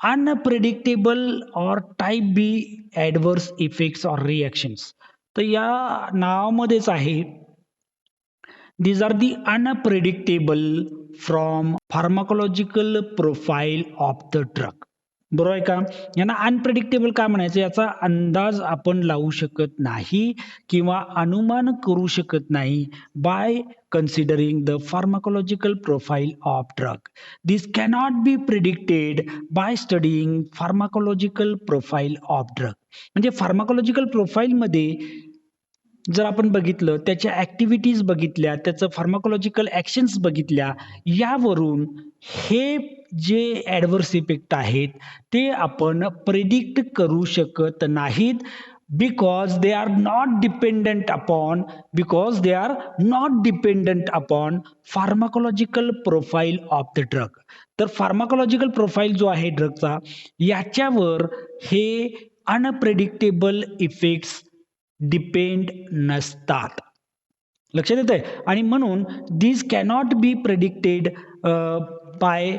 Unpredictable और type B adverse effects or reactions. तर या नावामध्येच आहे, these are the unpredictable from pharmacological profile of the drug. बरोबर आहे का? यांना अनप्रेडिक्टेबल का म्हणायचं, याचा अंदाज आपण लावू शकत नाही किंवा अनुमान करू शकत नाही bye considering the pharmacological profile of drug. This cannot be predicted by studying pharmacological profile of drug. म्हणजे फार्माकोलॉजिकल प्रोफाईल मध्ये जर आपण बघितलं, त्याच्या ऍक्टिव्हिटीज बघितल्या, त्याचं फार्माकोलॉजिकल ऍक्शन्स बघितल्या, यावरून हे जे ॲडव्हर्स इफेक्ट आहेत ते आपण प्रेडिक्ट करू शकत नाहीत, because they are not dependent upon pharmacological profile of the drug. तर फार्माकोलॉजिकल प्रोफाईल जो आहे ड्रगचा, याच्यावर हे अनप्रेडिक्टेबल इफेक्ट्स डिपेंड नसतात. लक्षात येतंय? आणि म्हणून this cannot be predicted by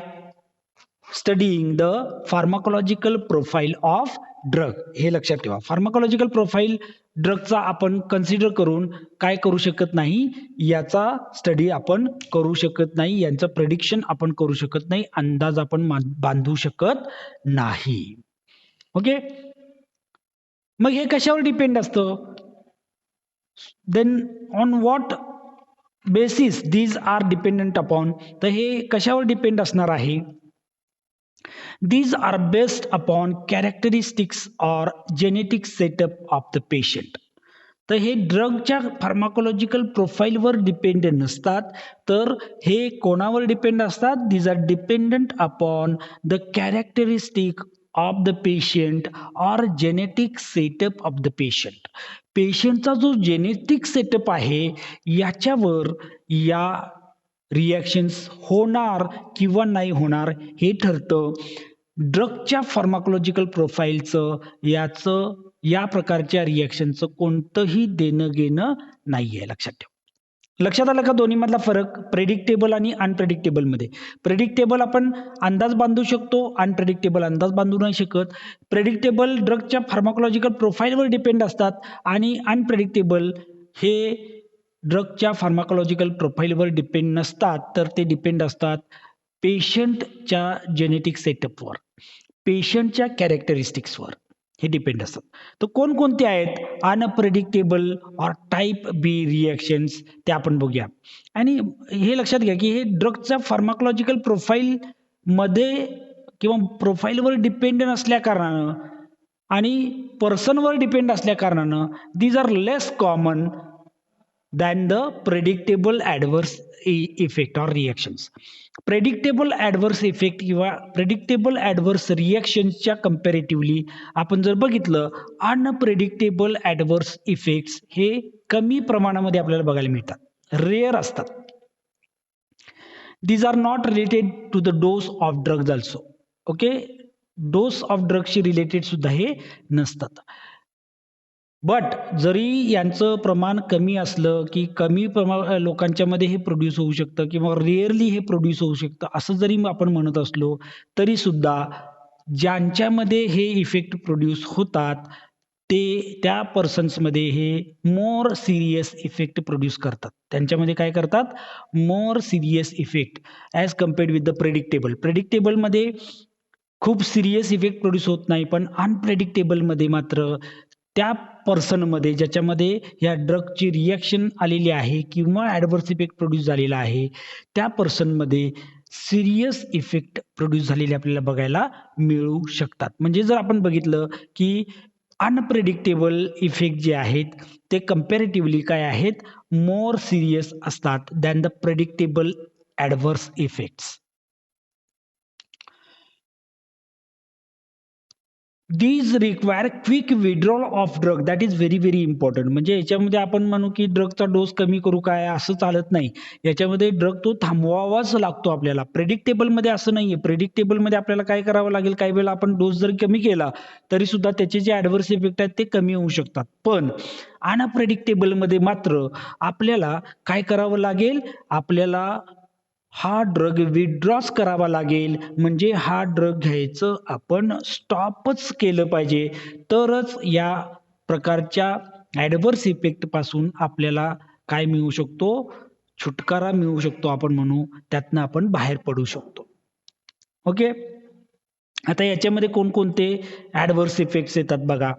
studying the pharmacological profile of drug. हे लक्षात ठेवा. फार्माकोलॉजिकल प्रोफाईल ड्रगचा आपण कन्सिडर करून काय करू शकत नाही, याचा स्टडी आपण करू शकत नाही, यांचं प्रेडिक्शन आपण करू शकत नाही, अंदाज आपण बांधू शकत नाही. ओके. मग हे कशावर डिपेंड असतं? Then on what basis these are dependent upon. तर हे कशावर डिपेंड असणार आहे? These are based upon characteristics or genetic setup of the patient. तर हे ड्रगच्या फार्माकोलॉजिकल प्रोफाईलवर डिपेंड नसतात, तर हे कोणावर डिपेंड असतात? These are dependent upon the characteristic of the patient or genetic setup of the patient. पेशंटचा जो जेनेटिक सेटअप आहे याच्यावर या रिॲक्शन्स होणार किंवा नाही होणार हे ठरतं. ड्रगच्या फार्माकोलॉजिकल प्रोफाईलचं या प्रकारच्या रिॲक्शनचं कोणतंही देणं घेणं नाहीये. लक्षात ठेवा. लक्षात आलं का दोन्ही मधला फरक? प्रेडिक्टेबल आणि अनप्रेडिक्टेबल मध्ये. प्रेडिक्टेबल आपण अंदाज बांधू शकतो, अनप्रेडिक्टेबल अंदाज बांधू नाही शकत. प्रेडिक्टेबल ड्रगच्या फार्माकोलॉजिकल प्रोफाईलवर डिपेंड असतात आणि अनप्रेडिक्टेबल हे ड्रगच्या फार्माकोलॉजिकल प्रोफाईलवर डिपेंड नसतात, तर ते डिपेंड असतात पेशंटच्या जेनेटिक सेटअपवर, पेशंटच्या कॅरेक्टरिस्टिक्सवर हे डिपेंड असतात. तर कोणकोणते आहेत अनप्रेडिक्टेबल और टाइप बी रिॲक्शन्स ते आपण बघूया. आणि हे लक्षात घ्या की हे ड्रगच्या फार्माकोलॉजिकल प्रोफाईल मध्ये किंवा प्रोफाईलवर डिपेंड नसल्या कारणानं आणि पर्सनवर डिपेंड असल्या कारणानं these are less common than the predictable adverse effect or reactions. Predictable adverse effect किंवा प्रेडिक्टेबल ॲडव्हर्स रिॲक्शन्सच्या कंपॅरेटिव्हली आपण जर बघितलं, अनप्रेडिक्टेबल ॲडव्हर्स इफेक्ट्स हे कमी प्रमाणामध्ये आपल्याला बघायला मिळतात, रेअर असतात. These are not related to the dose of drugs also. Okay. Dose of ड्रग्सशी रिलेटेड सुद्धा हे नसतात. बट जरी यांचं प्रमाण कमी असलं की कमी लोकांच्या मध्ये हे प्रोड्यूस होऊ शकतं किंवा रेअरली हे प्रोड्यूस होऊ शकतं असं जरी आपण म्हणत असलो तरी सुद्धा ज्यांच्यामध्ये हे इफेक्ट प्रोड्यूस होतात ते त्या पर्सन्समध्ये हे मोर सिरियस इफेक्ट प्रोड्यूस करतात. त्यांच्यामध्ये काय करतात? More serious effect as compared with the predictable. प्रेडिक्टेबलमध्ये खूप सिरियस इफेक्ट प्रोड्यूस होत नाही, पण अनप्रेडिक्टेबलमध्ये मात्र त्या पर्सनमध्ये ज्याच्यामध्ये या ड्रगची रिॲक्शन आलेली आहे किंवा ॲडव्हर्स इफेक्ट प्रोड्यूस झालेला आहे त्या पर्सनमध्ये सिरियस इफेक्ट प्रोड्यूस झालेले आपल्याला बघायला मिळू शकतात. म्हणजे जर आपण बघितलं की अनप्रेडिक्टेबल इफेक्ट जे आहेत ते कंपॅरेटिव्हली काय आहेत? मोर सिरियस असतात than the predictable adverse effects. These require quick withdrawal of drug. That is very very important. म्हणजे याच्यामध्ये आपण म्हणू की ड्रगचा डोस कमी करू काय असं चालत नाही. याच्यामध्ये ड्रग तो थांबवावाच लागतो आपल्याला. प्रेडिक्टेबल मध्ये असं नाहीये. प्रेडिक्टेबल मध्ये आपल्याला काय करावं लागेल? काही वेळेला आपण डोस जर कमी केला तरी सुद्धा त्याचे जे ॲडव्हर्स इफेक्ट आहेत ते कमी होऊ शकतात. पण अनप्रेडिक्टेबल मध्ये मात्र आपल्याला काय करावं लागेल? आपल्याला हा ड्रग विड्रॉच करावा लागेल, म्हणजे हा ड्रग घ्यायचं आपण स्टॉपच केलं पाहिजे, तरच या प्रकारच्या ॲडव्हर्स इफेक्टपासून आपल्याला काय मिळू शकतो, छुटकारा मिळू शकतो आपण म्हणू, त्यातनं आपण बाहेर पडू शकतो. ओके. आता याच्यामध्ये कोणकोणते ॲडव्हर्स इफेक्ट्स येतात बघा.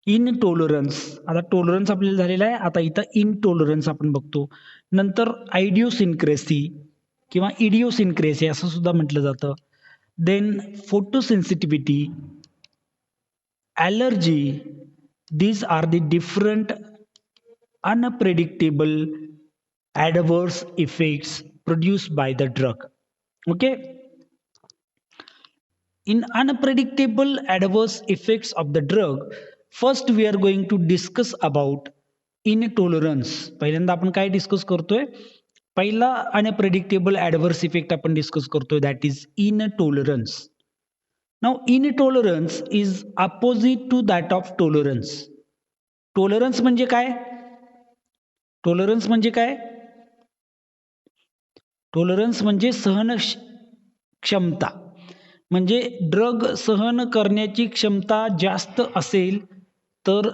इनटॉलरन्स, आता टॉलरन्स आपल्याला झालेला आहे, आता इथं इनटॉलरन्स आपण बघतो. नंतर आयडिओसिन्क्रेसी किंवा इडिओसिन्क्रेसी असं सुद्धा म्हटलं जातं. Then photosensitivity, allergy, these are the different unpredictable adverse effects produced by the drug. Okay. In unpredictable adverse effects of the drug, first we are going to discuss about intolerance. पहिल्यांदा आपण काय डिस्कस करतोय, पहिला unpredictable adverse effect आपण discuss करतोय, that is intolerance. Now intolerance is opposite to that of tolerance. Tolerance म्हणजे काय, tolerance म्हणजे काय, टॉलरन्स म्हणजे सहन क्षमता, म्हणजे ड्रग सहन करण्याची क्षमता जास्त असेल तर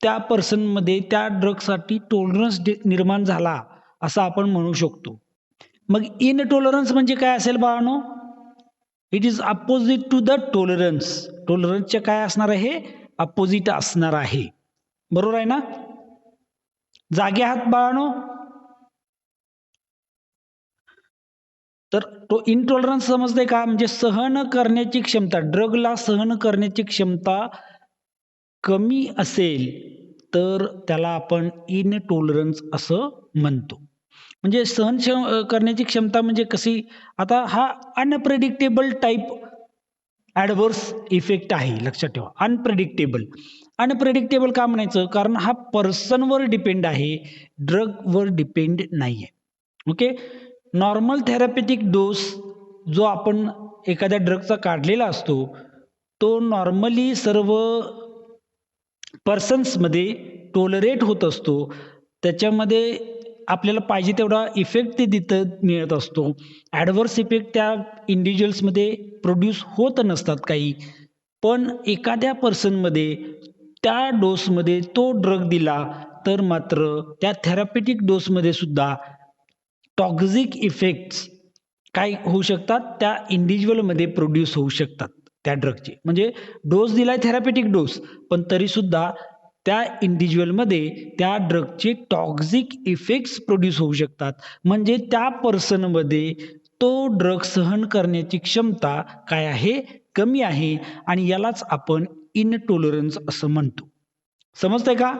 त्या पर्सनमध्ये त्या ड्रगसाठी टॉलरन्स निर्माण झाला असं आपण म्हणू शकतो. मग इनटॉलरन्स म्हणजे काय असेल बाळांनो, it is opposite to the tolerance. टॉलरन्सच्या काय असणार आहे, अपोजिट असणार आहे. बरोबर आहे ना, जागे आहात बाळांनो. तर तो इनटॉलरन्स समजते का, म्हणजे सहन करण्याची क्षमता, ड्रगला सहन करण्याची क्षमता कमी असेल तर त्याला आपण इनटॉलरन्स असं म्हणतो. म्हणजे सहन करण्याची क्षमता म्हणजे कशी, आता हा अनप्रेडिक्टेबल टाईप ॲडव्हर्स इफेक्ट आहे, लक्षात ठेवा. अनप्रेडिक्टेबल, अनप्रेडिक्टेबल का म्हणायचं, कारण हा पर्सनवर डिपेंड आहे, ड्रगवर डिपेंड नाही आहे. ओके. नॉर्मल थेरॅपेटिक डोस जो आपण एखाद्या ड्रगचा काढलेला असतो, तो नॉर्मली सर्व पर्सन्समध्ये टॉलरेट होत असतो, त्याच्यामध्ये आपल्याला पाहिजे तेवढा इफेक्ट ते तिथं मिळत असतो. ॲडव्हर्स इफेक्ट त्या इंडिव्हिज्युअल्समध्ये प्रोड्यूस होत नसतात काही, पण एखाद्या पर्सनमध्ये त्या डोसमध्ये तो ड्रग दिला तर मात्र त्या थेरॅपेटिक डोसमध्ये सुद्धा टॉक्झिक इफेक्ट्स काय होऊ शकतात, त्या इंडिव्हिज्युअलमध्ये प्रोड्यूस होऊ शकतात त्या ड्रगचे. म्हणजे डोस दिलाय थेरॅपेटिक डोस, पण तरीसुद्धा त्या इंडिव्हिज्युअलमध्ये त्या ड्रगचे टॉक्झिक इफेक्ट्स प्रोड्यूस होऊ शकतात. म्हणजे त्या पर्सनमध्ये तो ड्रग सहन करण्याची क्षमता काय आहे, कमी आहे, आणि यालाच आपण इनटॉलरन्स असं म्हणतो. समजतंय का.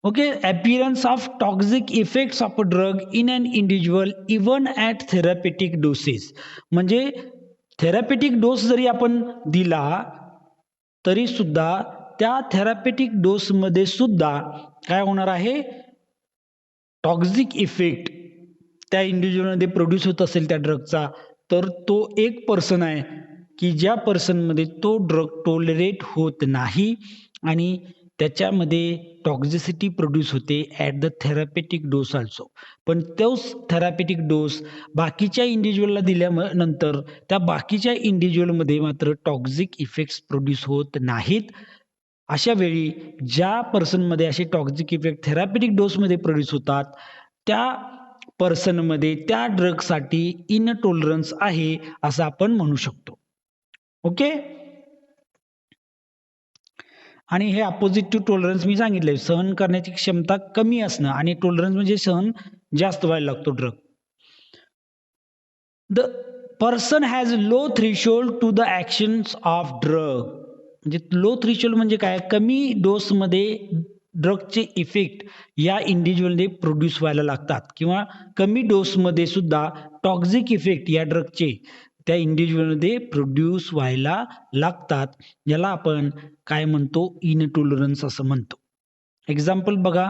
Okay, appearance of toxic effects of a drug in an individual even at therapeutic doses. म्हणजे थेरॅपेटिक डोस जरी आपण दिला तरी सुद्धा त्या थेरॅपेटिक डोसमध्ये सुद्धा काय होणार आहे, टॉक्झिक इफेक्ट त्या इंडिव्हिज्युअलमध्ये प्रोड्यूस होत असेल त्या ड्रगचा, तर तो एक पर्सन आहे की ज्या पर्सनमध्ये तो ड्रग टॉलरेट होत नाही आणि त्याच्यामध्ये टॉक्झिसिटी प्रोड्यूस होते ॲट द थेरॅपेटिक डोस ऑल्सो. पण तोच थेरॅपेटिक डोस बाकीच्या इंडिव्हिज्युअलला दिल्यानंतर त्या बाकीच्या इंडिव्हिज्युअलमध्ये मात्र टॉक्झिक इफेक्ट्स प्रोड्यूस होत नाहीत. अशा वेळी ज्या पर्सनमध्ये असे टॉक्झिक इफेक्ट थेरॅपेटिक डोसमध्ये प्रोड्यूस होतात, त्या पर्सनमध्ये त्या ड्रगसाठी इनटॉलरन्स आहे असं आपण म्हणू शकतो. ओके. आणि हे अपोजिट टू टॉलरन्स मी सांगितलंय, सहन करण्याची क्षमता कमी असणं, आणि टॉलरन्स म्हणजे सहन जास्त व्हायला लागतो drug. The person has low threshold to the actions of drug. म्हणजे लो थ्रेशोल्ड म्हणजे काय, कमी डोसमध्ये ड्रगचे इफेक्ट या इंडिव्हिज्युअलने प्रोड्यूस व्हायला लागतात, किंवा कमी डोसमध्ये सुद्धा टॉक्झिक इफेक्ट या ड्रगचे त्या इंडिव्हिज्युअलमध्ये प्रोड्यूस व्हायला लागतात. याला आपण काय म्हणतो, इनटॉलरन्स असं म्हणतो. एक्झाम्पल बघा,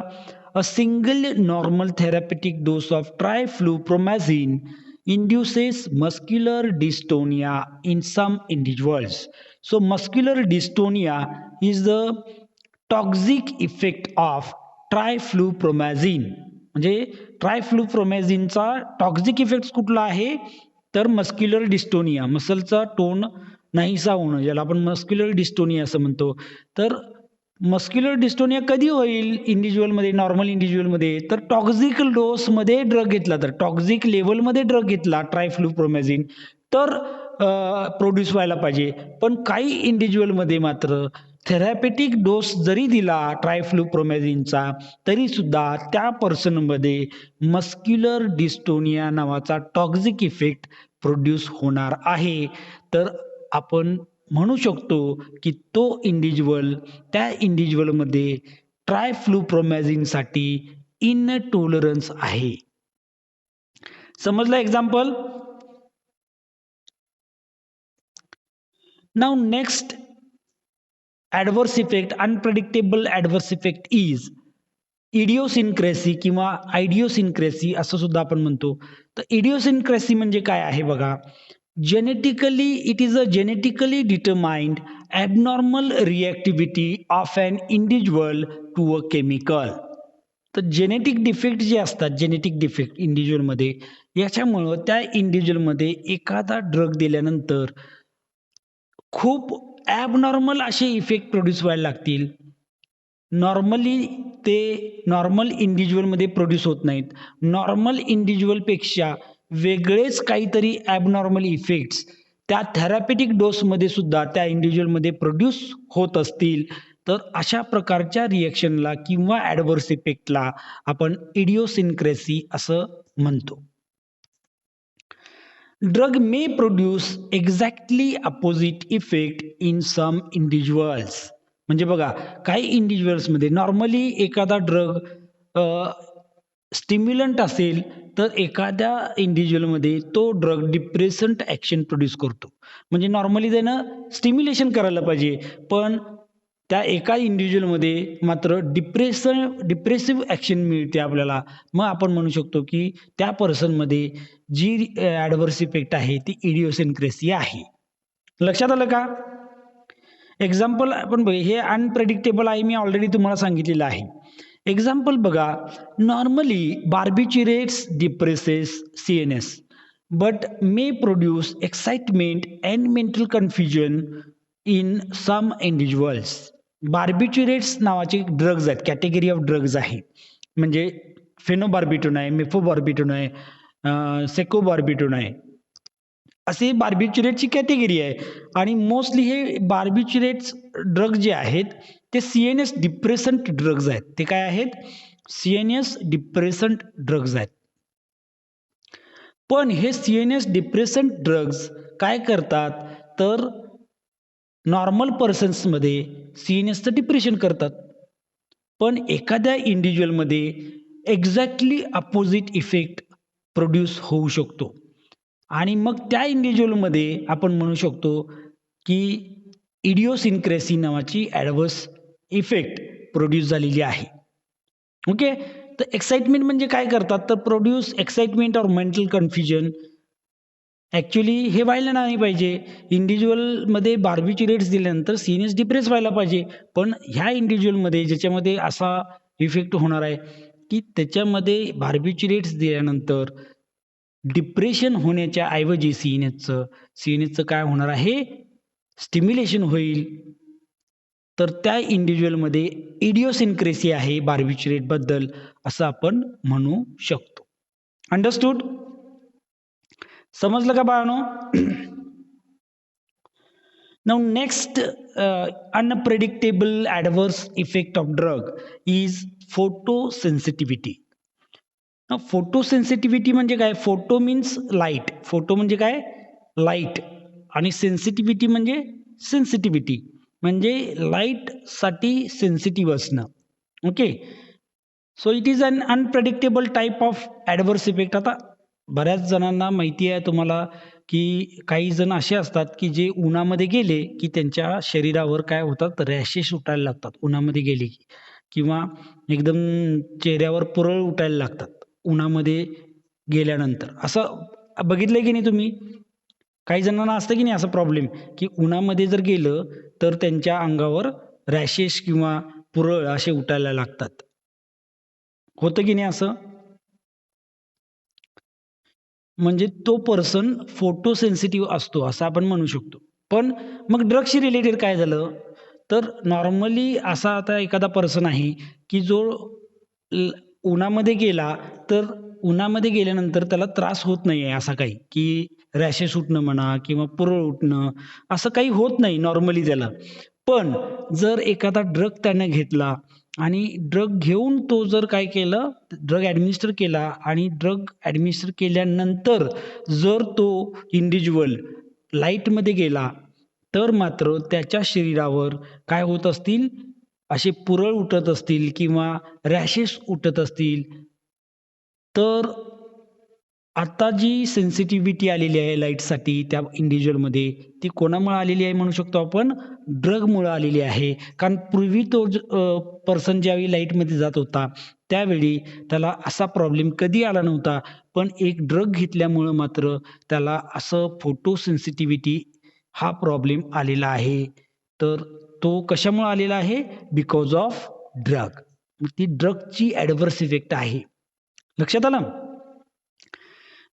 a single normal therapeutic dose of triflupromazine induces muscular dystonia in some individuals. So muscular dystonia is the toxic effect of triflupromazine. म्हणजे ट्रायफ्लुप्रोमॅझिनचा टॉक्सिक इफेक्ट कुठला आहे, तर मस्क्युलर डिस्टोनिया, मसलचा टोन नाहीसा होणं, ज्याला आपण मस्क्युलर डिस्टोनिया असं म्हणतो. तर मस्क्युलर डिस्टोनिया कधी होईल इंडिव्हिज्युअलमध्ये, नॉर्मल इंडिव्हिज्युअलमध्ये, तर टॉक्सिक डोसमध्ये ड्रग घेतला, तर टॉक्सिक लेवलमध्ये ड्रग घेतला ट्रायफ्लुप्रोमॅझिन, तर प्रोड्यूस व्हायला पाहिजे. पण काही इंडिव्हिज्युअलमध्ये मात्र थेरॅपेटिक डोस जरी दिला ट्रायफ्लुप्रोमॅझिनचा, तरी सुद्धा त्या पर्सनमध्ये मस्क्युलर डिस्टोनिया नावाचा टॉक्सिक इफेक्ट प्रोड्यूस होणार आहे. तर आपण म्हणू शकतो की तो इंडिव्हिज्युअल, त्या इंडिव्हिज्युअलमध्ये ट्रायफ्लुप्रोमॅझिनसाठी इनटॉलरन्स आहे. समजलं example? Now next adverse effect, unpredictable adverse effect is idiosyncrasy किंवा आयडिओसिनक्रेसी असं सुद्धा आपण म्हणतो. तर इडिओसिनक्रेसी म्हणजे काय आहे बघा. Genetically it is a genetically determined abnormal reactivity of an individual to a chemical. तर जेनेटिक डिफेक्ट जे असतात, जेनेटिक डिफेक्ट इंडिव्हिज्युअलमध्ये, याच्यामुळं त्या इंडिव्हिज्युअलमध्ये एखादा ड्रग दिल्यानंतर खूप ॲबनॉर्मल असे इफेक्ट प्रोड्यूस व्हायला लागतील. नॉर्मली ते नॉर्मल इंडिव्हिज्युअलमध्ये प्रोड्यूस होत नाहीत. नॉर्मल इंडिव्हिज्युअलपेक्षा वेगळेच काहीतरी ॲबनॉर्मल इफेक्ट्स त्या थेरॅपेटिक डोसमध्ये सुद्धा त्या इंडिव्हिज्युअलमध्ये प्रोड्यूस होत असतील, तर अशा प्रकारच्या रिएक्शनला किंवा ॲडव्हर्स इफेक्टला आपण इडिओसिनक्रेसी असं म्हणतो. Drug may produce exactly opposite effect in some individuals. म्हणजे बघा, काही इंडिव्हिज्युअल्समध्ये नॉर्मली एखादा ड्रग स्टिम्युलंट असेल, तर एखाद्या इंडिव्हिज्युअलमध्ये तो ड्रग डिप्रेसंट ॲक्शन प्रोड्यूस करतो. म्हणजे नॉर्मली त्यानं स्टिम्युलेशन करायला पाहिजे, पण त्या एका इंडिव्हिज्युअलमध्ये मात्र डिप्रेसिव्ह ॲक्शन मिळते आपल्याला. मग आपण म्हणू शकतो की त्या पर्सनमध्ये जी ॲडव्हर्स इफेक्ट आहे ती इडिओसिनक्रेसी आहे. लक्षात आलं का? एक्झाम्पल आपण बघ, हे अनप्रेडिक्टेबल आहे, मी ऑलरेडी तुम्हाला सांगितलेलं आहे. एक्झाम्पल बघा, normally barbiturates depresses CNS but may produce excitement and mental confusion in some individuals. Barbiturates नावाचे ड्रग्ज आहेत, कॅटेगरी ऑफ ड्रग्ज आहे. म्हणजे फेनोबार्बिटोन आहे, मेफोबार्बिटोन आहे, सेकोबार्बिटोन आहे, असे बार्बिच्युरेटची कॅटेगरी आहे. आणि मोस्टली हे बार्बिच्युरेट्स ड्रग जे आहेत ते CNS डिप्रेसंट ड्रग्ज आहेत. ते काय आहेत? CNS डिप्रेसंट ड्रग्ज आहेत. पण हे CNS डिप्रेसंट ड्रग्ज काय करतात, तर नॉर्मल पर्सन्समध्ये CNSचं डिप्रेशन करतात. पण एखाद्या इंडिव्हिज्युअलमध्ये एक्झॅक्टली अपोजिट इफेक्ट प्रोड्यूस होऊ शकतो. आणि मग त्या इंडिव्हिज्युअलमध्ये आपण म्हणू शकतो की इडिओसिनक्रेसी नावाची ॲडव्हर्स इफेक्ट प्रोड्यूस झालेली आहे. ओके. तर एक्साइटमेंट म्हणजे काय करतात, तर produce excitement or mental confusion. Actually हे व्हायला नाही पाहिजे. इंडिव्हिज्युअलमध्ये बार्बिच्युरेट्स दिल्यानंतर CNS डिप्रेस व्हायला पाहिजे. पण ह्या इंडिव्हिज्युअलमध्ये ज्याच्यामध्ये असा इफेक्ट होणार आहे की त्याच्यामध्ये बार्बिच्युरेट्स दिल्यानंतर डिप्रेशन होण्याच्या ऐवजी CNSचं काय होणार आहे, स्टिम्युलेशन होईल. तर त्या इंडिव्हिज्युअलमध्ये इडिओसिनक्रेसी आहे बार्बिच्युरेटबद्दल, असं आपण म्हणू शकतो. अंडरस्टूड? समजलं का बाळांनो? Now next unpredictable adverse effect of drug is photosensitivity. Photosensitivity म्हणजे काय? Photo means light. फोटो म्हणजे काय? लाईट. आणि सेन्सिटिव्हिटी म्हणजे सेन्सिटिव्हिटी, म्हणजे लाईटसाठी सेन्सिटिव्ह असणं. Okay. So it is an unpredictable type of adverse effect. आता बऱ्याच जणांना माहिती आहे तुम्हाला की काही जण असे असतात की जे उन्हामध्ये गेले की त्यांच्या शरीरावर काय होतात, रॅशेस उठायला लागतात उन्हामध्ये गेले की, किंवा एकदम चेहऱ्यावर पुरळ उठायला लागतात उन्हामध्ये गेल्यानंतर. असं बघितलंय की नाही तुम्ही? काही जणांना असतं की नाही असं प्रॉब्लेम, की उन्हामध्ये जर गेलं तर त्यांच्या अंगावर रॅशेस किंवा पुरळ असे उठायला लागतात. होतं की नाही असं? म्हणजे तो पर्सन फोटो सेन्सिटिव्ह असतो असं आपण म्हणू शकतो. पण मग ड्रग्सशी रिलेटेड काय झालं, तर नॉर्मली असा आता एखादा पर्सन आहे, की जो ल उन्हामध्ये गेला, तर उन्हामध्ये गेल्यानंतर त्याला त्रास होत नाहीये असा काही, की रॅशेस उठणं म्हणा किंवा पुरळ उठणं, असं काही होत नाही नॉर्मली त्याला. पण जर एखादा ड्रग त्याने घेतला आणि ड्रग घेऊन तो जर काय केलं, ड्रग ॲडमिनिस्टर केला आणि ड्रग ॲडमिनिस्टर केल्यानंतर जर तो इंडिव्हिज्युअल लाईटमध्ये गेला, तर मात्र त्याच्या शरीरावर काय होत असतील, असे पुरळ उठत असतील किंवा रॅशेस उठत असतील. तर आता जी सेन्सिटिव्हिटी आलेली आहे लाईटसाठी त्या इंडिव्हिज्युअलमध्ये, ती कोणामुळे आलेली आहे म्हणू शकतो आपण? ड्रगमुळं आलेली आहे. कारण पूर्वी तो पर्सन ज्यावेळी लाईटमध्ये जात होता, त्यावेळी त्याला असा प्रॉब्लेम कधी आला नव्हता. पण एक ड्रग घेतल्यामुळं मात्र त्याला असं फोटो सेन्सिटिव्हिटी हा प्रॉब्लेम आलेला आहे. तर तो कशामुळे आलेला आहे? Because of drug. ती ड्रगची ॲडव्हर्स इफेक्ट आहे. लक्षात आलं?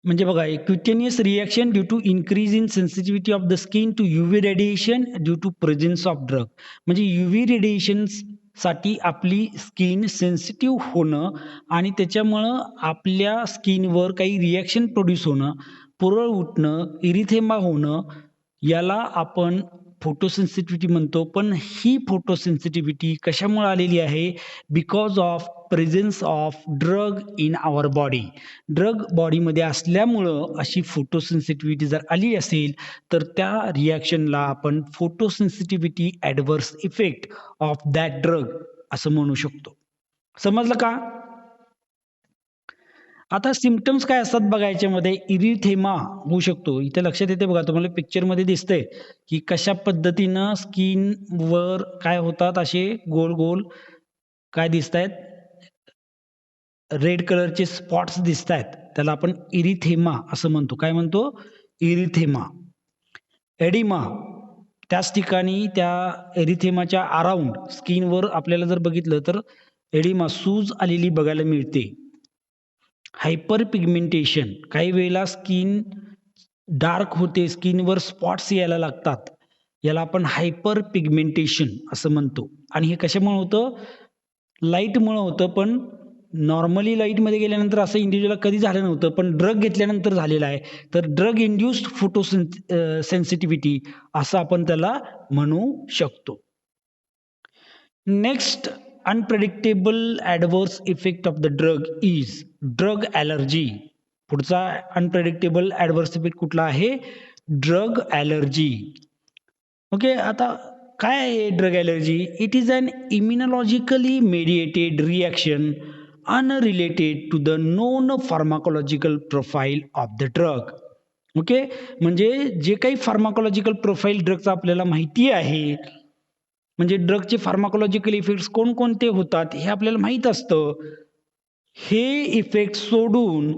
म्हणजे बघा, एक cutaneous reaction due to increase in sensitivity of the skin to UV radiation due to presence of drug. म्हणजे यूव्ही रेडिएशन्ससाठी आपली स्किन सेन्सिटिव्ह होणं आणि त्याच्यामुळं आपल्या स्किनवर काही रिएक्शन प्रोड्यूस होणं, पुरळ उठणं, इरिथेमा होणं, याला आपण फोटोसेन्सिटिव्हिटी म्हणतो. पण ही फोटोसेन्सिटिव्हिटी कशामुळे आलेली आहे? Because of presence of drug in our body. Drug बॉडीमध्ये असल्यामुळं अशी फोटोसेन्सिटिव्हिटी जर आली असेल, तर त्या रिएक्शनला आपण photosensitivity adverse effect of that drug असं म्हणू शकतो. समजलं का? आता सिम्प्टम्स काय असतात बघा याच्यामध्ये, इरिथेमा होऊ शकतो. इथे लक्षात येते बघा, तुम्हाला पिक्चरमध्ये दिसतंय, की कशा पद्धतीनं स्किनवर काय होतात, असे गोल-गोल काय दिसतायत, रेड कलरचे स्पॉट्स दिसतायत. त्याला आपण इरिथेमा असं म्हणतो. काय म्हणतो? इरिथेमा. एडिमा, त्याच ठिकाणी त्या एरिथेमाच्या अराउंड स्किनवर आपल्याला जर बघितलं तर एडिमा, सूज आलेली बघायला मिळते. हायपर पिगमेंटेशन, काही वेळेला स्किन डार्क होते, स्किनवर स्पॉट्स यायला लागतात. याला आपण हायपर पिगमेंटेशन असं म्हणतो. आणि हे कशामुळे होतं? लाईटमुळं होतं. पण नॉर्मली लाईटमध्ये गेल्यानंतर असं इंडिव्हिज्युअलला कधी झालं नव्हतं. पण ड्रग घेतल्यानंतर झालेलं आहे. तर ड्रग इंड्युस्ड सेन्सिटिव्हिटी असं आपण त्याला म्हणू शकतो. Next unpredictable adverse effect of the drug is drug allergy. पुढचा अनप्रेडिक्टेबल ॲडव्हर्स इफेक्ट कुठला आहे? Drug allergy. ओके. आता काय आहे drug allergy? It is an immunologically mediated reaction unrelated to the known pharmacological profile of the drug. Okay. म्हणजे जे काही pharmacological profile ड्रगचं आपल्याला माहिती आहे, म्हणजे ड्रगचे फार्माकोलॉजिकल इफेक्ट्स कोणकोणते होतात हे आपल्याला माहीत असतं. हे इफेक्ट सोडून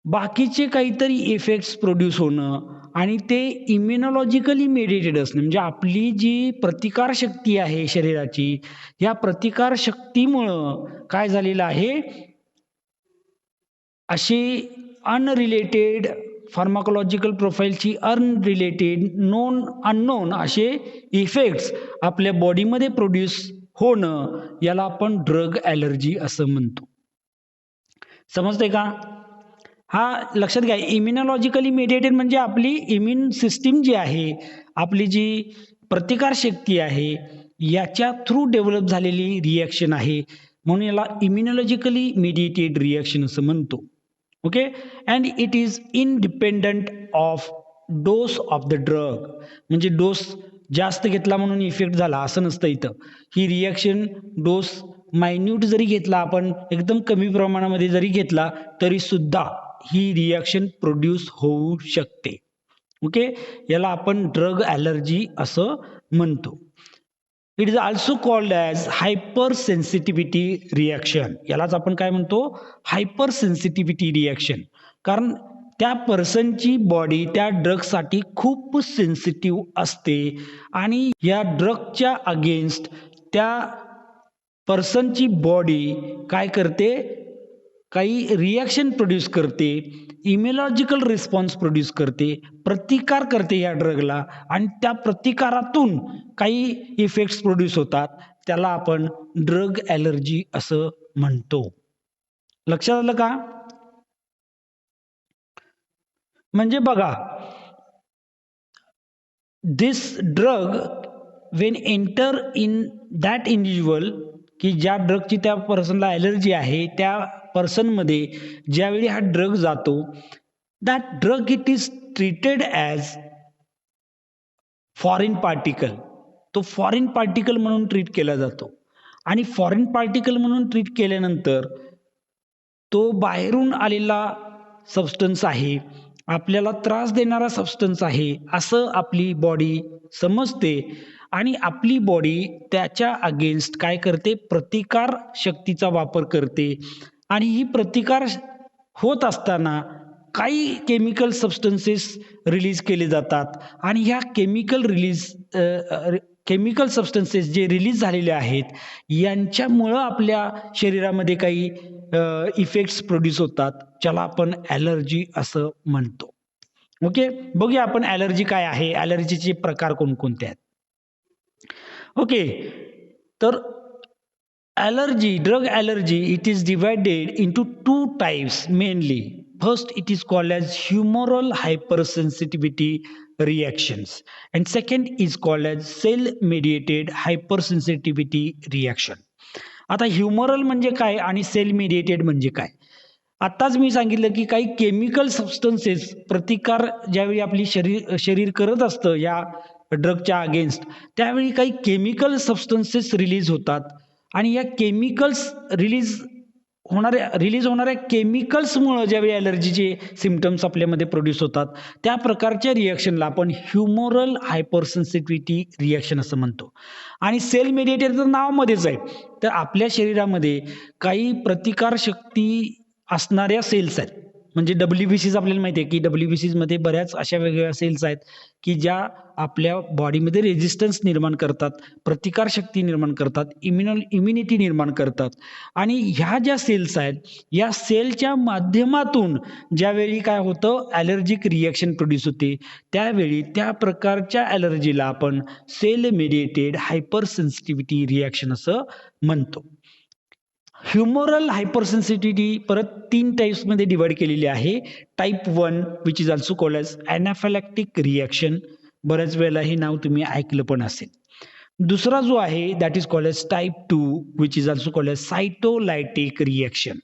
बाकीचे काहीतरी इफेक्ट्स प्रोड्यूस होणं आणि ते इम्युनॉलॉजिकली मेडिएटेड असणं, म्हणजे आपली जी प्रतिकारशक्ती आहे शरीराची, या प्रतिकारशक्तीमुळं काय झालेलं आहे, अशी अनरिलेटेड फार्माकोलॉजिकल प्रोफाईलची अनरिलेटेड अननोन असे इफेक्ट्स आपल्या बॉडीमध्ये प्रोड्यूस होणं, याला आपण ड्रग ॲलर्जी असं म्हणतो. समजतंय का? हा लक्षात घ्या. इम्युनॉलॉजिकली मेडिएटेड म्हणजे आपली इम्युन सिस्टीम जी आहे, आपली जी प्रतिकारशक्ती आहे, याच्या थ्रू डेव्हलप झालेली रिॲक्शन आहे. म्हणून याला इम्युनॉलॉजिकली मेडिएटेड रिॲक्शन असं म्हणतो. Okay. And it is independent of dose of the drug. म्हणजे डोस जास्त घेतला म्हणून इफेक्ट झाला असं नसतं इथं. ही रिॲक्शन डोस मायन्यूट जरी घेतला आपण, एकदम कमी प्रमाणामध्ये जरी घेतला, तरी सुद्धा ही रिॲक्शन प्रोड्यूस होऊ शकते. ओके. याला आपण ड्रग ॲलर्जी असं म्हणतो. It is also called as hyper sensitivity reaction. यालाच आपण काय म्हणतो? Hyper sensitivity reaction. कारण त्या पर्सनची बॉडी त्या ड्रगसाठी खूप सेन्सिटिव्ह असते आणि या ड्रगच्या अगेन्स्ट त्या पर्सनची बॉडी काय करते? काही रिॲक्शन प्रोड्यूस करते, इम्युनॉलॉजिकल रिस्पॉन्स प्रोड्यूस करते, प्रतिकार करते या ड्रगला आणि त्या प्रतिकारातून काही इफेक्ट्स प्रोड्यूस होतात. त्याला आपण ड्रग ॲलर्जी असं म्हणतो. लक्षात आलं का? म्हणजे बघा, this drug when enter in that individual की ज्या ड्रगची त्या पर्सनला ॲलर्जी आहे त्या पर्सनमध्ये ज्यावेळी हा ड्रग जातो, that drug it is treated as foreign particle. तो फॉरेन पार्टिकल म्हणून ट्रीट केला जातो आणि फॉरेन पार्टिकल म्हणून ट्रीट केल्यानंतर तो बाहेरून आलेला सबस्टन्स आहे, आपल्याला त्रास देणारा सबस्टन्स आहे असं आपली बॉडी समजते आणि आपली बॉडी त्याच्या अगेन्स्ट काय करते, प्रतिकार शक्तीचा वापर करते आणि ही प्रतिकार होत असताना काही केमिकल सबस्टन्सेस रिलीज केले जातात आणि ह्या केमिकल सबस्टन्सेस जे रिलीज झालेले आहेत यांच्यामुळं आपल्या शरीरामध्ये काही इफेक्ट्स प्रोड्यूस होतात, ज्याला आपण ॲलर्जी असं म्हणतो. ओके, बघूया आपण ॲलर्जी काय आहे, ॲलर्जीचे प्रकार कोणकोणते आहेत. ओके, तर allergy, drug allergy, it is divided into two types mainly. First, it is called as humoral hypersensitivity reactions, and second is called as cell-mediated hypersensitivity reaction. आता ह्युमरल म्हणजे काय आणि सेल मेडिएटेड म्हणजे काय? आत्ताच मी सांगितलं की काही केमिकल सबस्टन्सेस प्रतिकार ज्यावेळी आपली शरीर करत असतं या ड्रगच्या अगेन्स्ट, त्यावेळी काही केमिकल सबस्टन्सेस रिलीज होतात आणि या केमिकल्स रिलीज होणाऱ्या केमिकल्समुळं ज्यावेळी ॲलर्जीचे सिम्पटम्स आपल्यामध्ये प्रोड्यूस होतात, त्या प्रकारच्या रिॲक्शनला आपण ह्युमोरल हायपरसेन्सिटिव्हिटी रिॲक्शन असं म्हणतो. आणि सेल मेडिएटेड तर नावामध्येच आहे. तर आपल्या शरीरामध्ये काही प्रतिकारशक्ती असणाऱ्या सेल्स आहेत. म्हणजे WBCs आपल्याला माहिती आहे की WBCsमध्ये बऱ्याच अशा वेगवेगळ्या सेल्स आहेत की ज्या आपल्या बॉडीमध्ये रेझिस्टन्स निर्माण करतात, प्रतिकारशक्ती निर्माण करतात, इम्युनिटी निर्माण करतात आणि ह्या ज्या सेल्स आहेत, या सेलच्या माध्यमातून ज्यावेळी काय होतं, ॲलर्जिक रिॲक्शन प्रोड्यूस होते, त्यावेळी त्या प्रकारच्या ॲलर्जीला आपण सेल मेडिएटेड हायपरसेन्सिटिव्हिटी रिॲक्शन असं म्हणतो. ह्युमोरल हायपरसेन्सिटिव्हिटी परत 3 टाइप्समध्ये डिवाइड केलेली आहे. Type 1 which is also called as anaphylactic reaction. बऱ्याच वेळेला हे नाव तुम्ही ऐकलं पण असेल. दुसरा जो आहे that is called as type 2 which is also called as cytolytic reaction.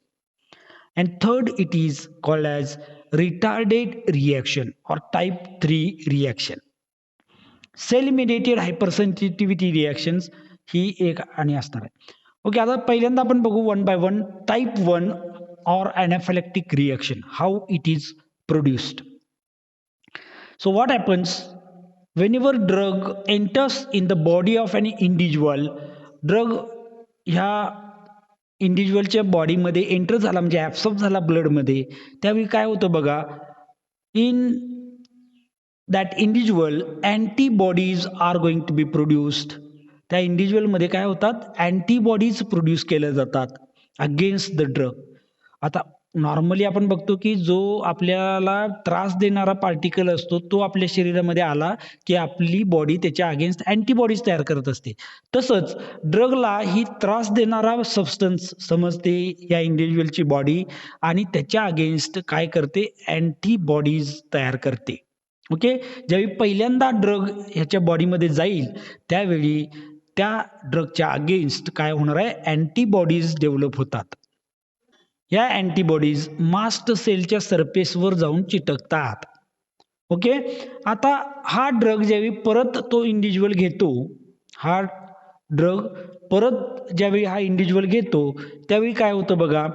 And third it is called as retarded reaction or type 3 reaction. Cell mediated hypersensitivity reactions ही एक आणि असणार आहे. ओके, आता पहिल्यांदा आपण बघू one by one. Type 1 or anaphylactic reaction, how it is produced. So what happens whenever drug enters in the body of an individual, drug ह्या इंडिव्हिज्युअलच्या बॉडीमध्ये एंटर झाला म्हणजे ॲब्सॉर्ब झाला ब्लडमध्ये, त्यावेळी काय होतं बघा, in that individual antibodies are going to be produced. त्या इंडिव्हिज्युअलमध्ये काय होतात, अँटीबॉडीज प्रोड्यूस केल्या जातात अगेन्स्ट द ड्रग. आता नॉर्मली आपण बघतो की जो आपल्याला त्रास देणारा पार्टिकल असतो तो आपल्या शरीरामध्ये आला की आपली बॉडी त्याच्या अगेन्स्ट अँटीबॉडीज तयार करत असते. तसंच ड्रगला ही त्रास देणारा सबस्टन्स समजते या इंडिव्हिज्युअलची बॉडी आणि त्याच्या अगेन्स्ट काय करते, अँटीबॉडीज तयार करते. ओके, ज्यावेळी पहिल्यांदा ड्रग ह्याच्या बॉडीमध्ये जाईल त्यावेळी त्या ड्रगच्या अगेन्स्ट काय होणार आहे, अँटीबॉडीज डेव्हलप होतात. या अँटीबॉडीज मास्ट सेलच्या सरफेसवर जाऊन चिटकतात. ओके, आता हा ड्रग ज्यावेळी परत तो इंडिव्हिज्युअल घेतो, हा ड्रग परत ज्यावेळी हा इंडिव्हिज्युअल घेतो त्यावेळी काय होतं बघा,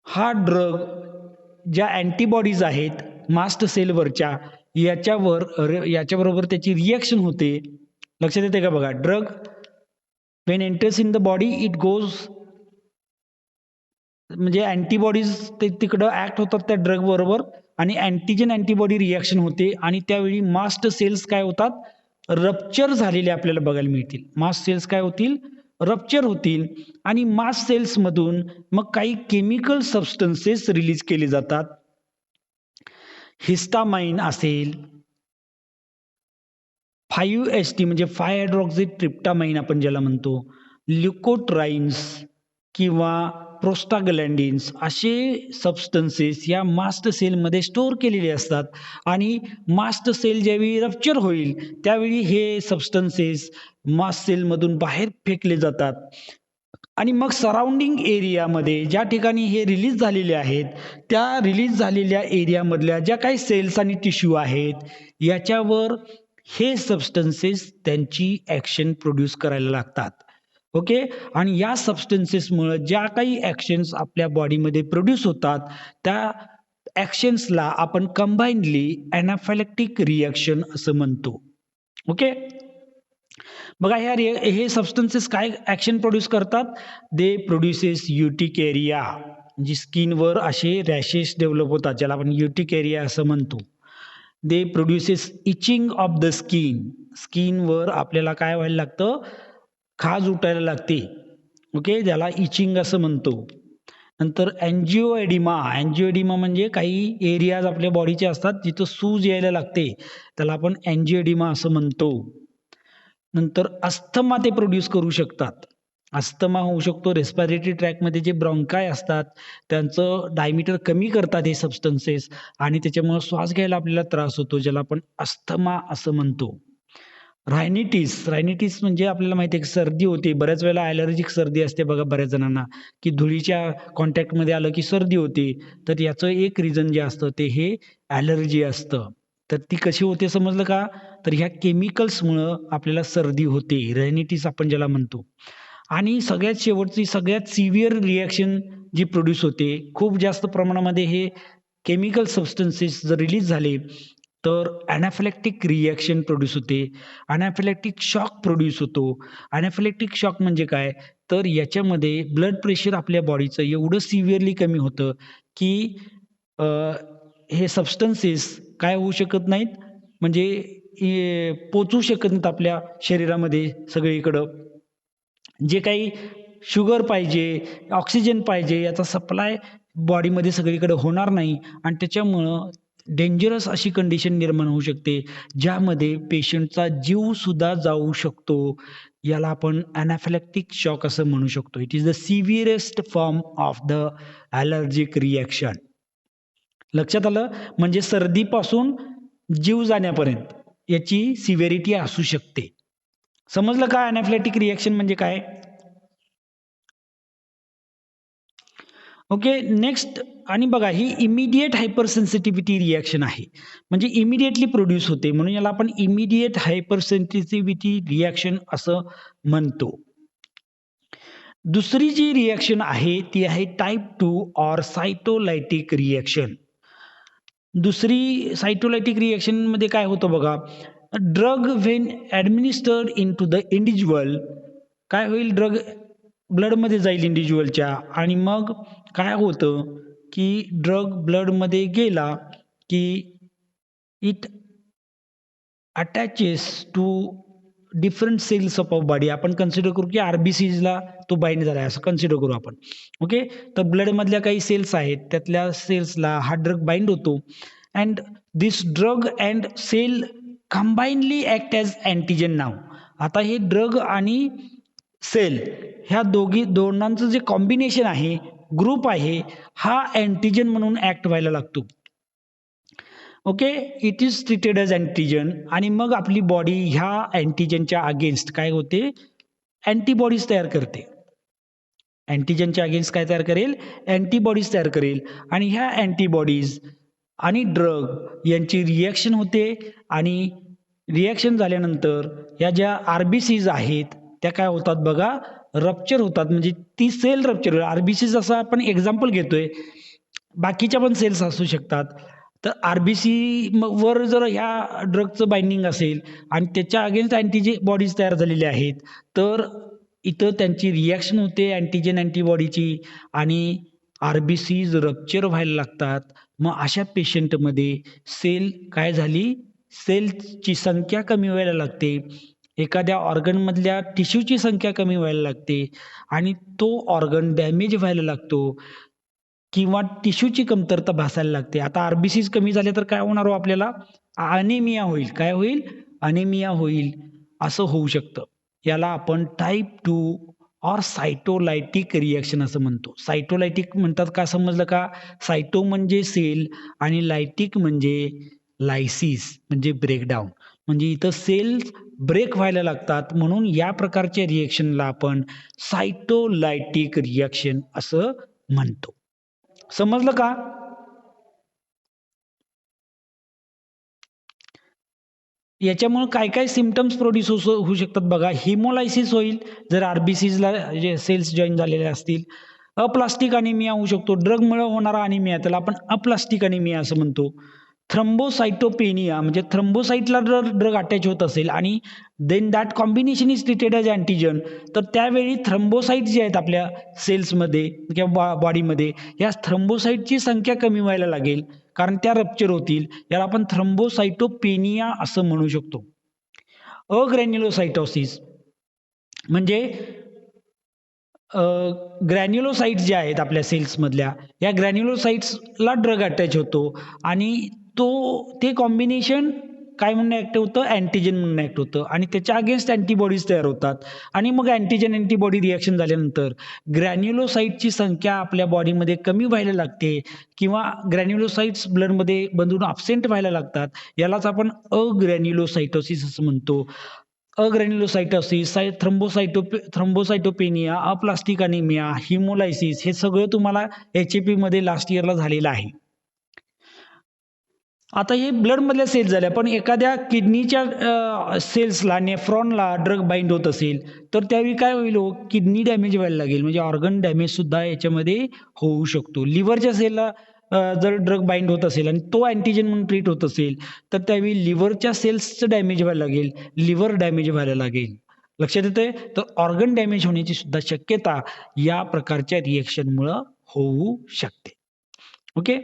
हा ड्रग ज्या अँटीबॉडीज आहेत मास्ट सेलवरच्या याच्याबरोबर त्याची रिॲक्शन होते. लक्षात येते का बघा, drug Wien enters in the body it goes, म्हणजे अँटीबॉडीज ते तिकडं ऍक्ट होतात त्या ड्रग बरोबर आणि अँटीजन अँटीबॉडी रिॲक्शन होते आणि त्यावेळी मास्ट सेल्स काय होतात, रप्चर झालेले आपल्याला बघायला मिळतील. मास्ट सेल्स काय होतील, रप्चर होतील आणि मास्ट सेल्समधून मग काही केमिकल सबस्टन्सेस रिलीज केले जातात. हिस्टामाइन असेल, 5-HT म्हणजे 5 हायड्रॉक्सी ट्रिप्टामाइन आपण ज्याला म्हणतो, ल्युकोट्राईन्स किंवा प्रोस्टाग्लॅन्डिन्स असे सबस्टन्सेस या मास्ट सेलमध्ये स्टोअर केलेले असतात आणि मास्ट सेल ज्यावेळी रप्चर होईल त्यावेळी हे सबस्टन्सेस मास्ट सेलमधून बाहेर फेकले जातात आणि मग सराउंडिंग एरियामध्ये ज्या ठिकाणी हे रिलीज झालेले आहेत त्या रिलीज झालेल्या एरियामधल्या ज्या काही सेल्स आणि टिश्यू आहेत याच्यावर हे सबस्टन्सेस त्यांची ॲक्शन प्रोड्यूस करायला लागतात. ओके. आणि या सबस्टन्सेसमुळे ज्या काही ॲक्शन्स आपल्या बॉडीमध्ये प्रोड्यूस होतात त्या ॲक्शन्सला आपण कंबाईनली ॲनाफिलॅक्टिक रिॲक्शन असं म्हणतो. ओके. बघा हे सबस्टन्सेस काय ॲक्शन प्रोड्यूस करतात. दे प्रोड्युसेस युटिकेरिया म्हणजे स्किनवर असे रॅशेस डेव्हलप होतात ज्याला आपण युटिकेरिया असं म्हणतो. दे प्रोड्युसेस इचिंग ऑफ द स्किनवर आपल्याला काय व्हायला लागतं, खाज उठायला लागते. ओके, ज्याला इचिंग असं म्हणतो. नंतर अँजिओएडिमा म्हणजे काही एरियाज आपल्या बॉडीचे असतात जिथं सूज यायला लागते त्याला आपण अँजिओएडिमा असं म्हणतो. नंतर अस्थमा ते प्रोड्यूस करू शकतात. अस्थमा होऊ शकतो. रेस्पिरेटरी ट्रॅकमध्ये जे ब्रॉन्काय असतात त्यांचं डायमीटर कमी करतात हे सबस्टन्सेस आणि त्याच्यामुळे श्वास घ्यायला आपल्याला त्रास होतो ज्याला आपण अस्थमा असं म्हणतो. रायनिटिस म्हणजे आपल्याला माहिती आहे की सर्दी होते. बऱ्याच वेळेला ॲलर्जिक सर्दी असते बघा बऱ्याच जणांना, की धुळीच्या कॉन्टॅक्टमध्ये आलं की सर्दी होते. तर याचं एक रिझन जे असतं ते हे ॲलर्जी असतं. तर ती कशी होते समजलं का? तर ह्या केमिकल्समुळं आपल्याला सर्दी होते. रायनिटिस आपण ज्याला म्हणतो. आणि सगळ्यात शेवटची सगळ्यात सिव्हिअर रिॲक्शन जी प्रोड्यूस होते, खूप जास्त प्रमाणामध्ये हे केमिकल सबस्टन्सेस जर रिलीज झाले तर ॲनाफिलॅक्टिक रिॲक्शन प्रोड्यूस होते. ॲनाफिलॅक्टिक शॉक प्रोड्यूस होतो. ॲनाफिलॅक्टिक शॉक म्हणजे काय? तर याच्यामध्ये ब्लड प्रेशर आपल्या बॉडीचं एवढं सिव्हिअरली कमी होतं की अ, हे सबस्टन्सेस काय होऊ शकत नाहीत, म्हणजे पोचू शकत नाहीत आपल्या शरीरामध्ये सगळीकडं. जे काही शुगर पाहिजे, ऑक्सिजन पाहिजे याचा सप्लाय बॉडीमध्ये सगळीकडे होणार नाही आणि त्याच्यामुळं डेंजरस अशी कंडिशन निर्माण होऊ शकते, ज्यामध्ये पेशंटचा जीवसुद्धा जाऊ शकतो. याला आपण ॲनाफिलॅक्टिक शॉक असं म्हणू शकतो. It is the severest form of the allergic reaction. लक्षात आलं? म्हणजे सर्दीपासून जीव जाण्यापर्यंत याची सिव्हिरिटी असू शकते. समजलं का ॲनाफिलॅक्टिक रिॲक्शन म्हणजे काय? ओके. नेक्स्ट आणि बघा ही इमिडिएट हायपर सेन्सिटिव्हिटी रिॲक्शन आहे. म्हणजे इमिडिएटली प्रोड्यूस होते म्हणून याला आपण इमिडिएट हायपर सेन्सिटिव्हिटी रिॲक्शन असं म्हणतो. दुसरी जी रिॲक्शन आहे ती आहे टाइप 2 ऑर सायटोलायटिक रिॲक्शन. दुसरी सायटोलायटिक रिॲक्शनमध्ये काय होतं बघा, drug when administered into the individual काय होईल, ड्रग ब्लडमध्ये जाईल इंडिव्हिज्युअलच्या आणि मग काय होतं की ड्रग ब्लडमध्ये गेला की it attaches to different cells of our body. आपण कन्सिडर करू की आरबीसीजला तो बाइंड झाला आहे असं कन्सिडर करू आपण. ओके. तर ब्लडमधल्या काही सेल्स आहेत त्यातल्या सेल्सला हा ड्रग बाइंड होतो and this drug and cell combinedly act as antigen नाव. आता हे ड्रग आणि सेल ह्या दोनांचं जे कॉम्बिनेशन आहे, ग्रुप आहे, हा अँटीजन म्हणून ॲक्ट व्हायला लागतो. Okay. It is treated as antigen आणि मग आपली बॉडी ह्या अँटीजनच्या अगेन्स्ट काय होते, अँटीबॉडीज तयार करते. अँटीजनच्या अगेन्स्ट काय तयार करेल, अँटीबॉडीज तयार करेल आणि ह्या अँटीबॉडीज आणि ड्रग यांची रिॲक्शन होते आणि रिॲक्शन झाल्यानंतर ह्या ज्या आरबीसीज आहेत त्या काय होतात बघा, रप्चर होतात. म्हणजे ती सेल रप्चर. आरबीसीज असं आपण एक्झाम्पल घेतोय, बाकीच्या पण सेल्स असू शकतात. तर आरबीसी वर जर ह्या ड्रगचं बाइंडिंग असेल आणि त्याच्या अगेन्स्ट अँटीबॉडीज तयार झालेल्या आहेत तर इथं त्यांची रिॲक्शन होते अँटीजन अँटीबॉडीची आणि आरबीसीज रप्चर व्हायला लागतात. मग अशा पेशंटमध्ये सेल काय झाली, सेलची संख्या कमी व्हायला लागते एखाद्या ऑर्गनमधल्या टिश्यूची संख्या कमी व्हायला लागते आणि तो ऑर्गन डॅमेज व्हायला लागतो किंवा टिश्यूची कमतरता भासायला लागते. आता आरबीसीज कमी झाले तर काय होणार हो आपल्याला? अॅनिमिया होईल. काय होईल? अॅनिमिया होईल. असं होऊ शकतं. याला आपण टाइप 2 ऑर सायटोलायटिक रिएक्शन असं म्हणतो. सायटोलायटिक म्हणतात का समजलं का? सायटो म्हणजे सेल आणि लायटिक म्हणजे लायसिस म्हणजे ब्रेकडाउन. म्हणजे इथं सेल्स ब्रेक व्हायला लागतात म्हणून या प्रकारच्या रिएक्शनला आपण सायटोलायटिक रिएक्शन असं म्हणतो. समजलं का? याच्यामुळे काय-काय सिम्प्टम्स प्रोड्यूस होऊ शकतात बघा. हिमोलायसिस होईल जर आर-बी-सीजला जे सेल्स जॉइन झालेले असतील. अप्लास्टिक अॅनिमिया होऊ शकतो. ड्रगमुळे होणारा अॅनिमिया त्याला आपण अप्लास्टिक अॅनिमिया असं म्हणतो. थ्रोम्बोसाइटोपेनिया म्हणजे थ्रोम्बोसाइटला जर ड्रग अटॅच होत असेल आणि then that combination is treated as antigen तर त्यावेळी थ्रोम्बोसाइट जे आहेत आपल्या सेल्समध्ये किंवा बॉडीमध्ये या थ्रोम्बोसाइटची संख्या कमी व्हायला लागेल कारण त्या रप्चर होतील. याला आपण थ्रोम्बोसाइटोपेनिया असं म्हणू शकतो. अग्रॅन्युलोसाइटोसिस म्हणजे ग्रॅन्युलोसाइट्स जे आहेत आपल्या सेल्समधल्या या ग्रॅन्युलोसाइट्सला ड्रग अटॅच होतो आणि ते कॉम्बिनेशन काय म्हणून ॲक्ट होतं? अँटीजन म्हणून ॲक्ट होतं आणि त्याच्या अगेन्स्ट अँटीबॉडीज तयार होतात आणि मग अँटीजन अँटीबॉडी रिॲक्शन झाल्यानंतर ग्रॅन्युलोसाइटची संख्या आपल्या बॉडीमध्ये कमी व्हायला लागते किंवा ग्रॅन्युलोसाइट्स ब्लडमध्ये बनून अब्सेंट व्हायला लागतात. यालाच आपण अग्रॅन्युलोसाइटोसिस असं म्हणतो. अग्रॅन्युलोसाइटोसिस, थ्रोम्बोसाइटोपेनिया, अप्लास्टिक अॅनिमिया, हिमोलायसिस हे सगळं तुम्हाला HAPमध्ये लास्ट इयरला झालेलं आहे. आता हे ब्लडमधल्या सेल्स झाल्या, पण एखाद्या किडनीच्या सेल्सला, नेफ्रॉनला ड्रग बाइंड होत असेल, तर त्यावेळी काय होईल हो? किडनी डॅमेज व्हायला लागेल. म्हणजे ऑर्गन डॅमेज सुद्धा याच्यामध्ये होऊ शकतो. लिव्हरच्या सेलला जर ड्रग बाइंड होत असेल आणि तो अँटीजन म्हणून ट्रीट होत असेल, तर त्यावेळी लिव्हरच्या सेल्सचं डॅमेज व्हायला लागेल, लिव्हर डॅमेज व्हायला लागेल. लक्षात येतंय? तर ऑर्गन डॅमेज होण्याची सुद्धा शक्यता या प्रकारच्या रिएक्शनमुळं होऊ शकते. ओके?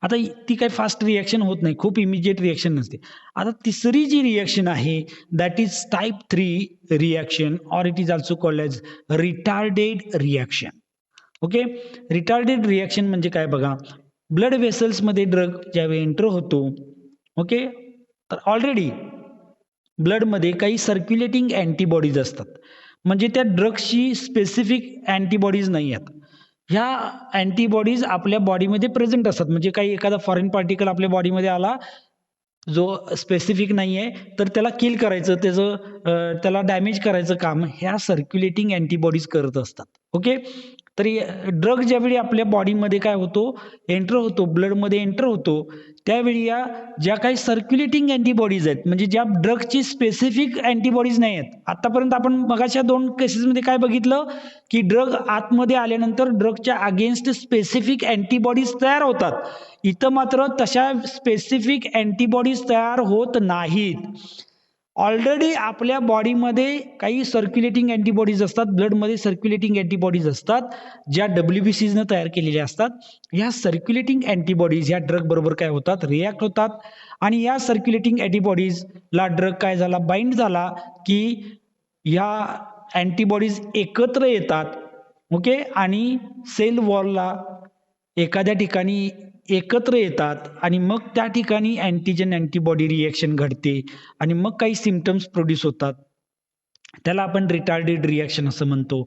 आता ती काही फास्ट रिएक्शन होत नाही. खूप इमिजिएट रिएक्शन नसते. आता तिसरी जी रिएक्शन आहे that is type 3 reaction or it is also called as retarded reaction. Okay. Retarded reaction म्हणजे काय बघा, ब्लड व्हेसल्समध्ये ड्रग ज्यावेळी एंटर होतो, ओके, तर ऑलरेडी ब्लडमध्ये काही सर्क्युलेटिंग अँटीबॉडीज असतात. म्हणजे त्या ड्रग्सची स्पेसिफिक अँटीबॉडीज नाही आहेत. ह्या अँटीबॉडीज आपल्या बॉडीमध्ये प्रेझेंट असतात. म्हणजे काही एखादा फॉरेन पार्टिकल आपल्या बॉडीमध्ये आला जो स्पेसिफिक नाही आहे, तर त्याला किल करायचं, त्याला डॅमेज करायचं काम ह्या सर्क्युलेटिंग अँटीबॉडीज करत असतात. ओके. तर ड्रग ज्यावेळी आपल्या बॉडीमध्ये काय होतो, एंटर होतो, ब्लडमध्ये एंटर होतो, त्यावेळी या ज्या काही सर्क्युलेटिंग अँटीबॉडीज आहेत, म्हणजे ज्या ड्रगची स्पेसिफिक अँटीबॉडीज नाही आहेत. आतापर्यंत आपण मगाच्या 2 केसेसमध्ये काय बघितलं, की ड्रग आतमध्ये आल्यानंतर ड्रगच्या अगेन्स्ट स्पेसिफिक अँटीबॉडीज तयार होतात. इथं मात्र तशा स्पेसिफिक अँटीबॉडीज तयार होत नाहीत. ऑलरेडी आपल्या बॉडीमध्ये काही सर्क्युलेटिंग अँटीबॉडीज असतात, ब्लडमध्ये सर्क्युलेटिंग अँटीबॉडीज असतात, ज्या WBCजनं तयार केलेल्या असतात. ह्या सर्क्युलेटिंग अँटीबॉडीज ह्या ड्रग बरोबर काय होतात, रिॲक्ट होतात आणि या सर्क्युलेटिंग अँटीबॉडीजला ड्रग काय झाला, बाइंड झाला, की ह्या अँटीबॉडीज एकत्र येतात. ओके. आणि सेल वॉलला एखाद्या ठिकाणी एकत्र येतात आणि मग त्या ठिकाणी अँटीजन अँटीबॉडी रिएक्शन घडते आणि मग काही सिम्प्टम्स प्रोड्यूस होतात. त्याला आपण रिटार्डेड रिएक्शन असं म्हणतो.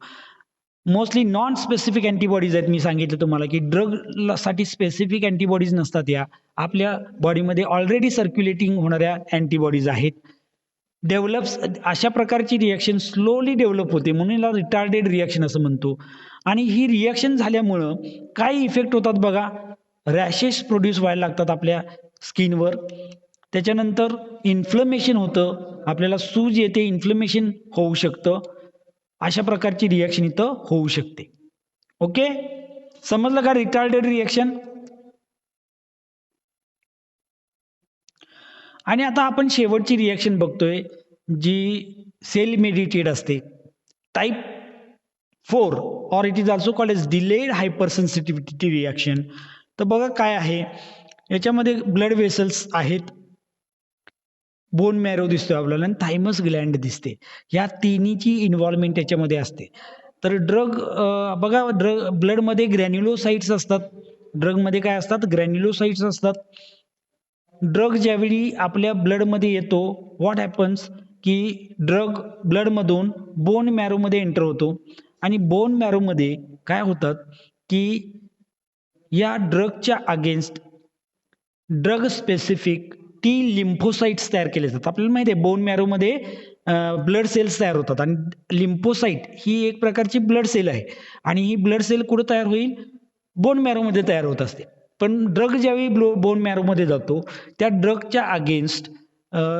मोस्टली नॉन स्पेसिफिक अँटीबॉडीज आहेत. मी सांगितलं तुम्हाला, की ड्रगसाठी स्पेसिफिक अँटीबॉडीज नसतात. या आपल्या बॉडीमध्ये ऑलरेडी सर्क्युलेटिंग होणाऱ्या अँटीबॉडीज आहेत. डेव्हलप्स अशा प्रकारची रिएक्शन स्लोली डेव्हलप होते म्हणून याला रिटार्डेड रिएक्शन असं म्हणतो. आणि ही रिएक्शन झाल्यामुळं काय इफेक्ट होतात बघा, रॅशेस प्रोड्यूस व्हायला लागतात आपल्या स्किनवर. त्याच्यानंतर इन्फ्लमेशन होतं, आपल्याला सूज येते, इन्फ्लमेशन होऊ शकतं. अशा प्रकारची रिएक्शन इथं होऊ शकते. ओके. समजलं का रिटार्डेड रिएक्शन? आणि आता आपण शेवटची रिएक्शन बघतोय जी सेल मेडिटेड असते. Type 4 or it is also called as delayed hypersensitivity reaction. तर बघा काय आहे, याच्यामध्ये ब्लड व्हेसल्स आहेत. बोन मॅरो दिसतोय आपल्याला आणि थायमस ग्लँड दिसते. या तिन्हीची इन्व्हॉल्वमेंट त्याच्यामध्ये असते. तर ड्रग बघा ब्लडमध्ये ग्रॅन्युलोसाइट्स असतात. ड्रगमध्ये काय असतात? ग्रॅन्युलोसाइट्स असतात. ड्रग ज्यावेळी आपल्या ब्लडमध्ये येतो, व्हॉट हॅपन्स की ड्रग ब्लडमधून बोन मॅरोमध्ये एंटर होतो आणि बोन मॅरोमध्ये काय होतात की या ड्रगच्या against drug specific T lymphocytes तयार केले जातात. आपल्याला माहिती आहे बोन मॅरोमध्ये ब्लड सेल्स तयार होतात आणि लिम्फोसाइट ही एक प्रकारची ब्लड सेल आहे आणि ही ब्लड सेल कुठं तयार होईल? बोन मॅरोमध्ये तयार होत असते. पण ड्रग ज्यावेळी बोन मॅरोमध्ये जातो त्या ड्रगच्या अगेन्स्ट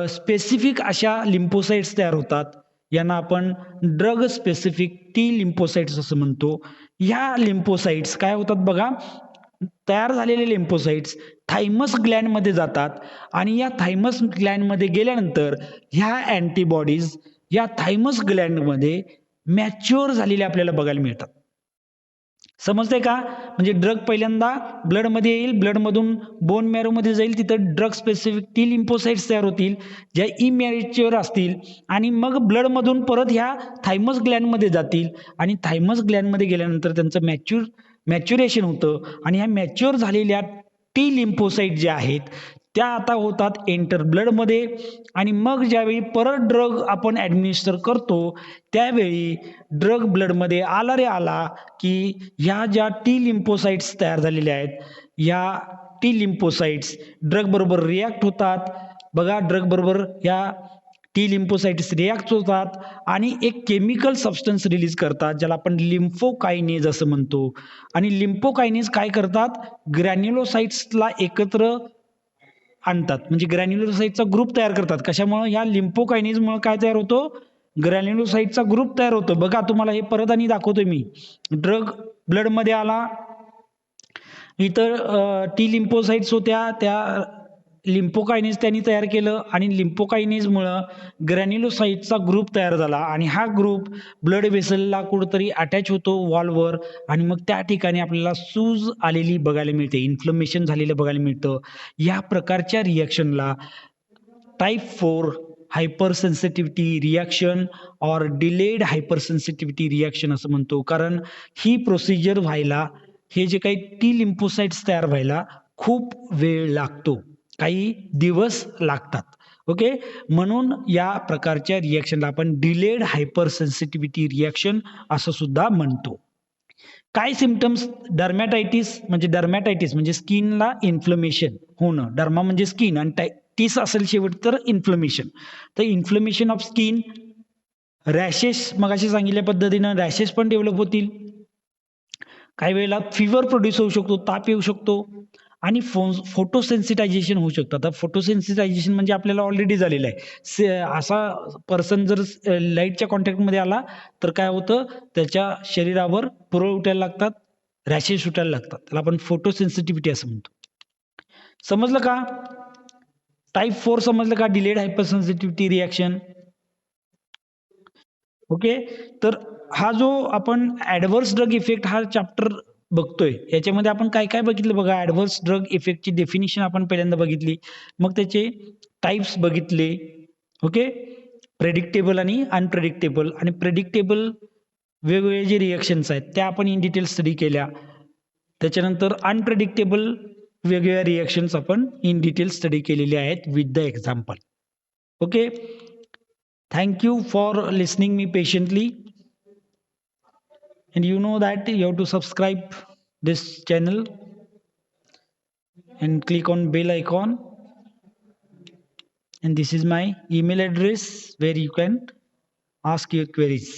स्पेसिफिक अशा लिम्फोसाइट्स तयार होतात. यांना आपण ड्रग स्पेसिफिक टी लिम्फोसाइट्स असं म्हणतो. ह्या लिम्फोसाइट्स काय होतात बघा, तयार झालेले लिम्फोसाइट्स थायमस ग्लँडमध्ये जातात आणि या थायमस ग्लँडमध्ये गेल्यानंतर ह्या अँटीबॉडीज या थायमस ग्लँडमध्ये मॅच्युअर झालेले आपल्याला बघायला मिळतात. समजतंय का? म्हणजे ड्रग पहिल्यांदा ब्लडमध्ये येईल, ब्लडमधून बोन मॅरोमध्ये जाईल, तिथं ड्रग स्पेसिफिक टी लिम्फोसाइट्स तयार होतील ज्या इमॅच्युअर असतील आणि मग ब्लडमधून परत ह्या थायमस ग्लँडमध्ये जातील आणि थायमस ग्लँडमध्ये गेल्यानंतर त्यांचं मॅच्युरेशन होतं आणि ह्या मॅच्युअर झालेल्या टी लिम्फोसाइट ज्या आहेत त्या आता होतात एंटर ब्लडमध्ये आणि मग ज्यावेळी परत ड्रग आपण ॲडमिनिस्टर करतो त्यावेळी ड्रग ब्लडमध्ये आला रे आला की ह्या ज्या टी लिम्फोसाइट्स तयार झालेल्या आहेत या टी लिम्फोसाइट्स ड्रग बरोबर रिॲक्ट होतात. बघा ड्रग बरोबर या टी लिम्फोसाइट्स रिॲक्ट होतात आणि एक केमिकल सबस्टन्स रिलीज करतात ज्याला आपण लिम्फोकायनेज असं म्हणतो आणि लिम्फोकायनेज काय करतात? ग्रॅन्युलोसाइट्सला एकत्र आणतात म्हणजे ग्रॅन्युलोसाइटचा ग्रुप तयार करतात. कशामुळे? ह्या लिम्फोकायनेजमुळे काय तयार होतो? ग्रॅन्युलोसाइटचा ग्रुप तयार होतो. बघा तुम्हाला हे परत आणि दाखवतोय मी. ड्रग ब्लडमध्ये आला, इतर टी लिम्फोसाइट्स होत्या त्या लिम्फोकायनेज त्यांनी तयार केलं आणि लिम्फोकायनेजमुळं ग्रॅन्युलोसाइटचा ग्रुप तयार झाला आणि हा ग्रुप ब्लड व्हेसलला कुठंतरी अटॅच होतो वॉलवर आणि मग त्या ठिकाणी आपल्याला सूज आलेली बघायला मिळते, इन्फ्लमेशन झालेलं बघायला मिळतं. या प्रकारच्या रिॲक्शनला type 4 hypersensitivity reaction or delayed hypersensitivity reaction असं म्हणतो. कारण ही प्रोसिजर व्हायला हे जे काही टी लिम्फोसाइट्स तयार व्हायला खूप वेळ लागतो. काही दिवस लागतात. ओके, म्हणून या प्रकारच्या रिॲक्शनला आपण डिलेड हायपर सेन्सिटिव्हिटी रिॲक्शन असं सुद्धा म्हणतो. काय सिम्पटम्स? डर्मॅटायटिस म्हणजे स्किनला इन्फ्लमेशन होणं. डर्मा म्हणजे स्किन आणि टिस असेल शेवट तर इन्फ्लमेशन. तर इन्फ्लमेशन ऑफ स्किन, रॅशेस मगाशी सांगितल्या पद्धतीनं रॅशेस पण डेव्हलप होतील. काही वेळेला फिवर प्रोड्यूस होऊ शकतो, ताप येऊ शकतो आणि फोटोसेन्सिटायझेशन होऊ शकतं. आता फोटोसेन्सिटायझेशन म्हणजे आपल्याला ऑलरेडी झालेलं आहे. असा पर्सन जर लाईटच्या कॉन्टॅक्टमध्ये आला तर काय होतं? त्याच्या शरीरावर पुरळ उठायला लागतात, रॅशेस उठायला लागतात. त्याला आपण फोटोसेन्सिटिव्हिटी असं म्हणतो. समजलं का? टाईप 4 समजलं का? Delayed हायपरसेन्सिटिव्हिटी reaction. ओके, तर हा जो आपण ॲडव्हर्स ड्रग इफेक्ट हा चॅप्टर बघतोय याच्यामध्ये आपण काय काय बघितलं बघा. ॲडव्हर्स ड्रग इफेक्टची डेफिनिशन आपण पहिल्यांदा बघितली, मग त्याचे टाईप्स बघितले. ओके, प्रेडिक्टेबल आणि अनप्रेडिक्टेबल. आणि प्रेडिक्टेबल वेगवेगळे जे रिॲक्शन्स आहेत त्या आपण इन डिटेल स्टडी केल्या. त्याच्यानंतर अनप्रेडिक्टेबल वेगवेगळ्या रिॲक्शन्स आपण इन डिटेल स्टडी केलेले आहेत with the example. Okay, thank you for listening me patiently, and you know that you have to subscribe this channel and click on bell icon, and this is my email address where you can ask your queries.